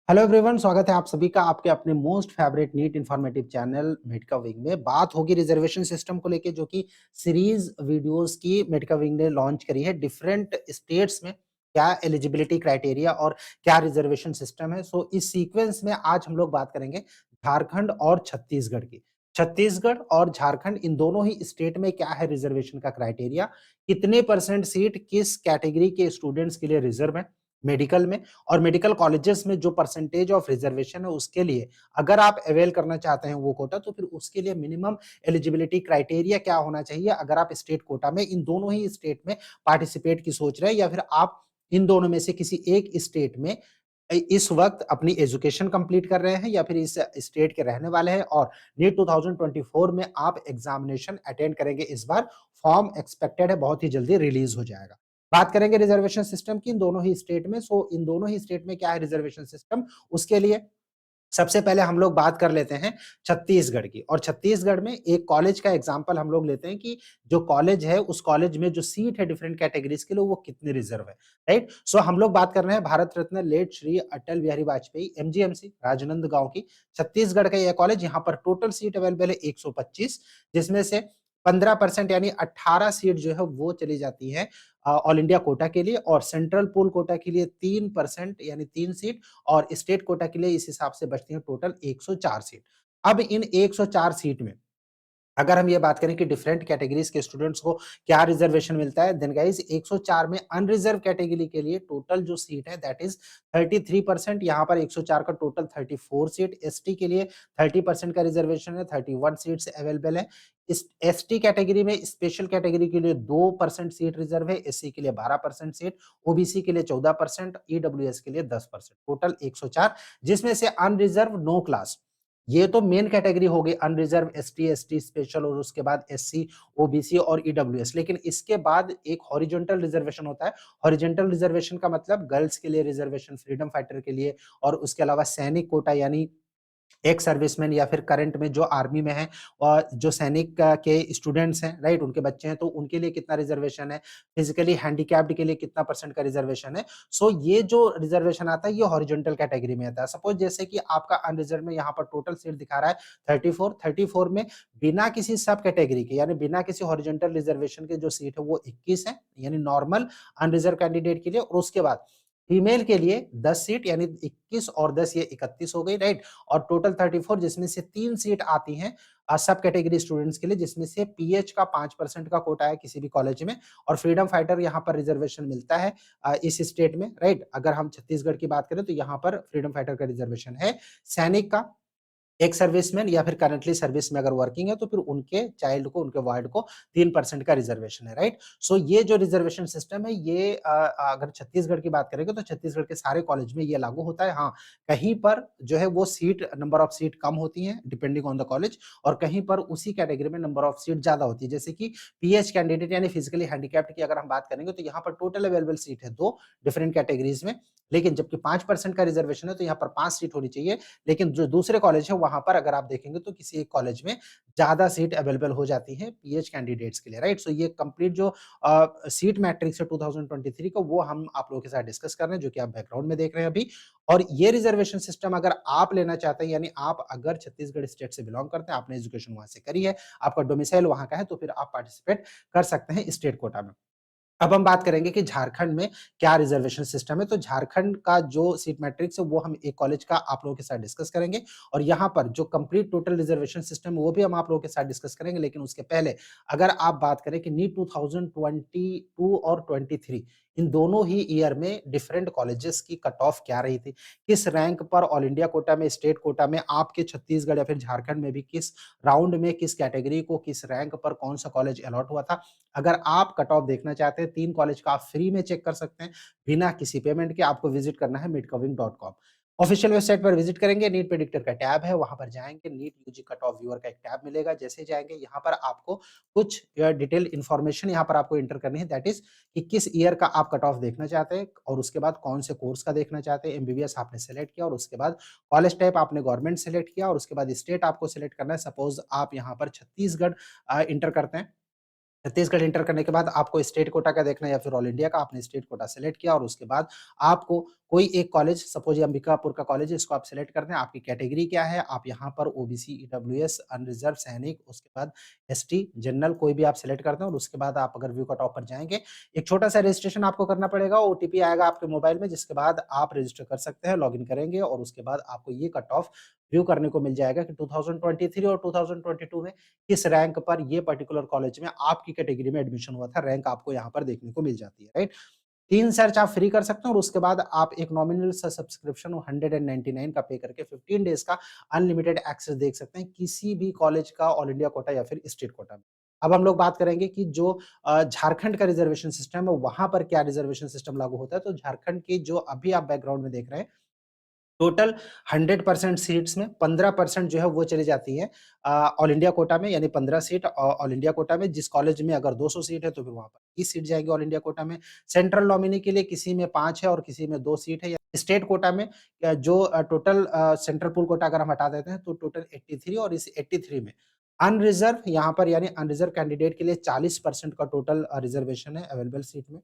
Hello everyone, स्वागत है आप सभी का आपके अपने most favourite NEET informative channel Medica Wing में। बात होगी रिजर्वेशन सिस्टम को लेके, जो कि सीरीज वीडियोस की मेडिका विंग ने लॉन्च करी है। डिफरेंट स्टेट्स में क्या एलिजिबिलिटी क्राइटेरिया और क्या रिजर्वेशन सिस्टम है। सो इस सीक्वेंस में आज हम लोग बात करेंगे झारखंड और छत्तीसगढ़ की। छत्तीसगढ़ और झारखंड इन दोनों ही स्टेट में क्या है रिजर्वेशन का क्राइटेरिया, कितने परसेंट सीट किस कैटेगरी के स्टूडेंट्स के लिए रिजर्व है मेडिकल में, और मेडिकल कॉलेजेस में जो परसेंटेज ऑफ रिजर्वेशन है उसके लिए अगर आप अवेल करना चाहते हैं वो कोटा, तो फिर उसके लिए मिनिमम एलिजिबिलिटी क्राइटेरिया क्या होना चाहिए अगर आप स्टेट कोटा में इन दोनों ही स्टेट में पार्टिसिपेट की सोच रहे हैं, या फिर आप इन दोनों में से किसी एक स्टेट में इस वक्त अपनी एजुकेशन कंप्लीट कर रहे हैं या फिर इस स्टेट के रहने वाले हैं और नीट 2024 में आप एग्जामिनेशन अटेंड करेंगे। इस बार फॉर्म एक्सपेक्टेड है बहुत ही जल्दी रिलीज हो जाएगा। बात करेंगे रिजर्वेशन सिस्टम की इन दोनों ही स्टेट में। सो इन दोनों ही स्टेट में क्या है रिजर्वेशन सिस्टम, उसके लिए सबसे पहले हम लोग बात कर लेते हैं छत्तीसगढ़ की। और छत्तीसगढ़ में एक कॉलेज का एग्जांपल हम लोग लेते हैं कि जो कॉलेज है उस कॉलेज में जो सीट है डिफरेंट कैटेगरीज के लिए वो कितनी रिजर्व है, राइट। सो हम लोग बात कर रहे हैं भारत रत्न लेट श्री अटल बिहारी वाजपेयी एमजीएमसी राजनांदगांव की। छत्तीसगढ़ का यह कॉलेज, यहाँ पर टोटल सीट अवेलेबल है 125, जिसमें से 15% यानी 18 सीट जो है वो चली जाती है ऑल इंडिया कोटा के लिए, और सेंट्रल पूल कोटा के लिए 3% यानी 3 सीट, और स्टेट कोटा के लिए इस हिसाब से बचती है टोटल 104 सीट। अब इन 104 सीट में अगर हम ये बात करें कि डिफरेंट कैटेगरीज के स्टूडेंट्स को क्या रिजर्वेशन मिलता है, देन गाइस 104 में अनरिजर्व कैटेगरी के लिए टोटल जो सीट है दैट इज 33%। यहाँ पर 104 का टोटल 34 सीट। एसटी के लिए 30% का रिजर्वेशन है, 31 सीट्स अवेलेबल है। इस एसटी कैटेगरी में स्पेशल कैटेगरी के लिए 2% सीट रिजर्व है, एससी के लिए 12% सीट, ओबीसी के लिए 14%, ईडब्ल्यूएस के लिए 10%, टोटल 104, जिसमें से अनरिजर्व नो क्लास, ये तो मेन कैटेगरी हो गई अनरिजर्व एसटी एसटी स्पेशल, और उसके बाद एससी ओबीसी और ईडब्ल्यूएस। लेकिन इसके बाद एक हॉरिजॉन्टल रिजर्वेशन होता है। हॉरिजॉन्टल रिजर्वेशन का मतलब गर्ल्स के लिए रिजर्वेशन, फ्रीडम फाइटर के लिए, और उसके अलावा सैनिक कोटा यानी एक सर्विसमैन या फिर करंट में जो आर्मी में है और जो सैनिक के स्टूडेंट्स हैं, राइट, उनके बच्चे हैं, तो उनके लिए कितना रिजर्वेशन है, फिजिकली हैंडीकैप्ड के लिए कितना परसेंट का रिजर्वेशन है। सो ये जो रिजर्वेशन आता है ये हॉरिजॉन्टल कैटेगरी में आता है। सपोज जैसे कि आपका अनरिजर्व में यहाँ पर टोटल सीट दिखा रहा है 34 में बिना किसी सब कैटेगरी के यानी बिना किसी हॉरिजॉन्टल रिजर्वेशन के जो सीट है वो 21 है, यानी नॉर्मल अनरिजर्व कैंडिडेट के लिए। और उसके बाद फीमेल के लिए 10 सीट यानी 21 और 10 ये 31 हो गई, राइट। और टोटल 34, जिसमें से 3 सीट आती हैं सब कैटेगरी स्टूडेंट्स के लिए, जिसमें से पीएच का 5% का कोटा है किसी भी कॉलेज में, और फ्रीडम फाइटर यहाँ पर रिजर्वेशन मिलता है इस स्टेट में, राइट। अगर हम छत्तीसगढ़ की बात करें तो यहाँ पर फ्रीडम फाइटर का रिजर्वेशन है। सैनिक का, एक सर्विसमैन या फिर करंटली सर्विस में अगर वर्किंग है तो फिर उनके चाइल्ड को, उनके वार्ड को 3% का रिजर्वेशन है, राइट। सो ये जो रिजर्वेशन सिस्टम है ये अगर छत्तीसगढ़ की बात करेंगे तो छत्तीसगढ़ के सारे कॉलेज में ये लागू होता है। हाँ, कहीं पर जो है वो सीट, नंबर ऑफ सीट कम होती हैं डिपेंडिंग ऑन द कॉलेज, और कहीं पर उसी कैटेगरी में नंबर ऑफ सीट ज्यादा होती है। जैसे कि पीएच कैंडिडेट यानी फिजिकली हैंडीकैप्ड की अगर हम बात करेंगे तो यहाँ पर टोटल अवेलेबल सीट है 2 डिफरेंट कैटेगरीज में, लेकिन जबकि 5% का रिजर्वेशन है तो यहाँ पर 5 सीट होनी चाहिए। लेकिन जो दूसरे कॉलेज है वहां पर अगर आप देखेंगे तो किसी एक कॉलेज में ज्यादा सीट अवेलेबल हो जाती है पीएच कैंडिडेट्स के लिए, राइट। सो ये कंप्लीट जो सीट मैट्रिक्स है 2023 का वो हम आप लोगों के साथ डिस्कस कर रहे हैं, जो कि आप बैकग्राउंड में देख रहे हैं अभी। और ये रिजर्वेशन सिस्टम अगर आप लेना चाहते हैं, यानी आप अगर छत्तीसगढ़ स्टेट से बिलोंग करते हैं, आपने एजुकेशन वहां से करी है, आपका डोमिसाइल वहां का है, तो फिर आप पार्टिसिपेट कर सकते हैं स्टेट कोटा में। अब हम बात करेंगे कि झारखंड में क्या रिजर्वेशन सिस्टम है। तो झारखंड का जो सीट मैट्रिक्स है वो हम एक कॉलेज का आप लोगों के साथ डिस्कस करेंगे, और यहाँ पर जो कंप्लीट टोटल रिजर्वेशन सिस्टम है वो भी हम आप लोगों के साथ डिस्कस करेंगे। लेकिन उसके पहले अगर आप बात करें कि नीट 2022 और 23 इन दोनों ही ईयर में डिफरेंट कॉलेजेस की कट ऑफ क्या रही थी, किस रैंक पर ऑल इंडिया कोटा में, स्टेट कोटा में, आपके छत्तीसगढ़ या फिर झारखंड में भी किस राउंड में, किस कैटेगरी को, किस रैंक पर कौन सा कॉलेज अलॉट हुआ था। अगर आप कट ऑफ देखना चाहते हैं 3 कॉलेज का आप फ्री में चेक कर सकते हैं, बिना किसी पेमेंट के। आपको विजिट करना है midcoving.com। ऑफिशियल वेबसाइट पर विजिट करेंगे, नीट प्रेडिक्टर का टैब है, वहां पर जाएंगे, NEET UG cut off viewer का एक टैब मिलेगा। जैसे जाएंगे यहाँ पर आपको कुछ डिटेल इन्फॉर्मेशन यहाँ पर आपको एंटर करनी है, दैट इज कि किस ईयर का आप कट ऑफ देखना चाहते हैं, और उसके बाद कौन से कोर्स का देखना चाहते हैं। एमबीबीएस आपने सेलेक्ट किया, और उसके बाद कॉलेज टाइप आपने गवर्नमेंट सेलेक्ट किया, और उसके बाद स्टेट आपको सेलेक्ट करना है। सपोज आप यहाँ पर छत्तीसगढ़ इंटर करते हैं, छत्तीसगढ़ इंटर करने के बाद आपको स्टेट कोटा का देखना है या फिर ऑल इंडिया का, आपने स्टेट कोटा सेलेक्ट किया और उसके बाद आपको कोई एक कॉलेज सपोज़ ये अंबिकापुर का कॉलेज है, इसको आप सेलेक्ट करते हैं, आपकी कैटेगरी क्या है, आप यहाँ पर ओबीसी, ईडब्ल्यूएस, अनरिज़र्व, सैनिक, उसके बाद एसटी, जनरल कोई भी आप सेलेक्ट करते हैं और उसके बाद आप अगर व्यू कट ऑफ पर जाएँगे, एक छोटा-सा रजिस्ट्रेशन आपको करना पड़ेगा, ओटीपी आएगा आपके मोबाइल में जिसके बाद आप रजिस्टर कर सकते हैं, लॉगिन करेंगे और उसके बाद आपको ये कट ऑफ व्यू करने को मिल जाएगा कि 2023 और 2022 में किस रैंक पर ये पर्टिकुलर कॉलेज में आपकी कैटेगरी में एडमिशन हुआ था, रैंक आपको यहाँ पर देखने को मिल जाती है, राइट? 3 सर्च आप फ्री कर सकते हैं और उसके बाद आप एक नॉमिनल सा सब्सक्रिप्शन 199 का पे करके 15 डेज़ का अनलिमिटेड एक्सेस देख सकते हैं, किसी भी कॉलेज का ऑल इंडिया कोटा या फिर स्टेट कोटा में। अब हम लोग बात करेंगे कि जो झारखंड का रिज़र्वेशन सिस्टम है, वहाँ पर क्या रिज़र्वेशन सिस्टम लागू होता है, तो झारखंड की जो अभी आप बैकग्राउंड में देख रहे हैं, टोटल 100% सीट्स में 15% जो है वो चली जाती है ऑल इंडिया कोटा में यानी 15 सीट ऑल इंडिया कोटा में जिस कॉलेज में अगर 200 सीट है तो फिर वहाँ पर 30 सीट जाएगी ऑल इंडिया कोटा में। सेंट्रल नॉमिनी के लिए किसी में 5 है और किसी में 2 सीट है या स्टेट कोटा में जो टोटल सेंट्रल पूल कोटा अगर हम हटा देते हैं तो टोटल 83 और इस 83 में अनरिजर्व यहाँ पर यानी अनरिजर्व कैंडिडेट के लिए 40% का टोटल रिजर्वेशन है अवेलेबल सीट में।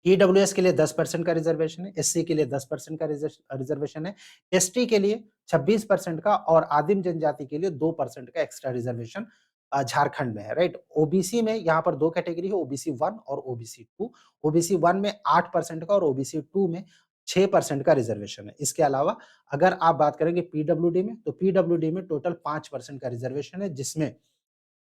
ईडब्ल्यूएस के लिए 10% का रिज़र्वेशन है, एससी के लिए 10% का रिज़र्वेशन है, एसटी के लिए 26% का और आदिम जनजाति के लिए 2% का एक्स्ट्रा रिज़र्वेशन झारखंड में है, राइट? ओबीसी में यहाँ पर 2 कैटेगरी है, ओबीसी 1 और ओबीसी 2। ओबीसी 1 में 8% का और ओबीसी 2 में 6% का रिज़र्वेशन है। इसके अलावा अगर आप बात करेंगे पीडब्ल्यूडी में, तो पीडब्ल्यूडी में टोटल 5% का रिज़र्वेशन है, जिसमें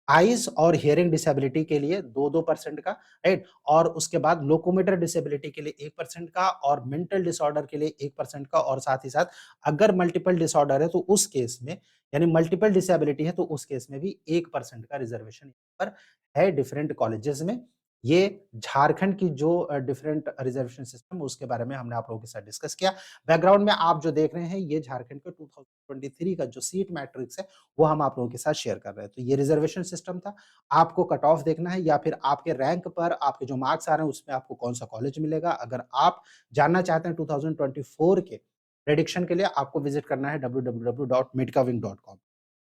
आइज़ और हियरिंग डिसेबिलिटी के लिए 2-2% का, राइट? और उसके बाद लोकोमोटर डिसेबिलिटी के लिए 1% का और मेंटल डिसऑर्डर के लिए 1% का और साथ ही साथ अगर मल्टीपल डिसऑर्डर है तो उस केस में यानी मल्टीपल डिसेबिलिटी है तो उस केस में भी 1% का रिजर्वेशन यहाँ पर है डिफरेंट कॉलेजेस में। ये झारखंड की जो डिफरेंट रिजर्वेशन सिस्टम उसके बारे में हमने आप लोगों के साथ डिस्कस किया। बैकग्राउंड में आप जो देख रहे हैं ये झारखंड के 2023 का जो सीट मैट्रिक्स है वो हम आप लोगों के साथ शेयर कर रहे हैं। तो ये रिजर्वेशन सिस्टम था। आपको कट ऑफ देखना है या फिर आपके रैंक पर आपके जो मार्क्स आ रहे हैं उसमें आपको कौन-सा कॉलेज मिलेगा। अगर आप जानना चाहते हैं 2024 के प्रेडिक्शन के लिए आपको विज़िट करना है www.medkawing.com।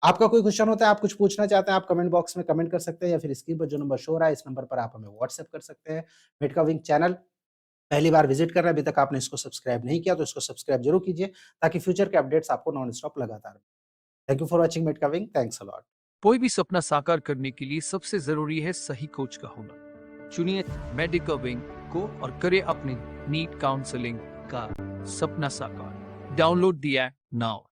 आपका कोई क्वेश्चन होता है, आप कुछ पूछना चाहते हैं, आप कमेंट बॉक्स में कमेंट कर सकते हैं या फिर स्क्रीन पर जो नंबर शो हो रहा है इस नंबर पर आप हमें व्हाट्सएप कर सकते हैं। मेडका विंग चैनल पहली बार विज़िट कर रहे हैं, अभी तक आपने इसको सब्सक्राइब नहीं किया तो इसको सब्सक्राइब ज़रूर कीजिए ताकि फ्यूचर के अपडेट्स आपको नॉन स्टॉप लगातार Thank you for watching Medcoving. Thanks a lot. कोई भी सपना साकार करने के लिए सबसे जरूरी है सही कोच का होना। चुनिए मेडिकल विंग को और करें अपने नीट काउंसलिंग का सपना साकार। Download the app now.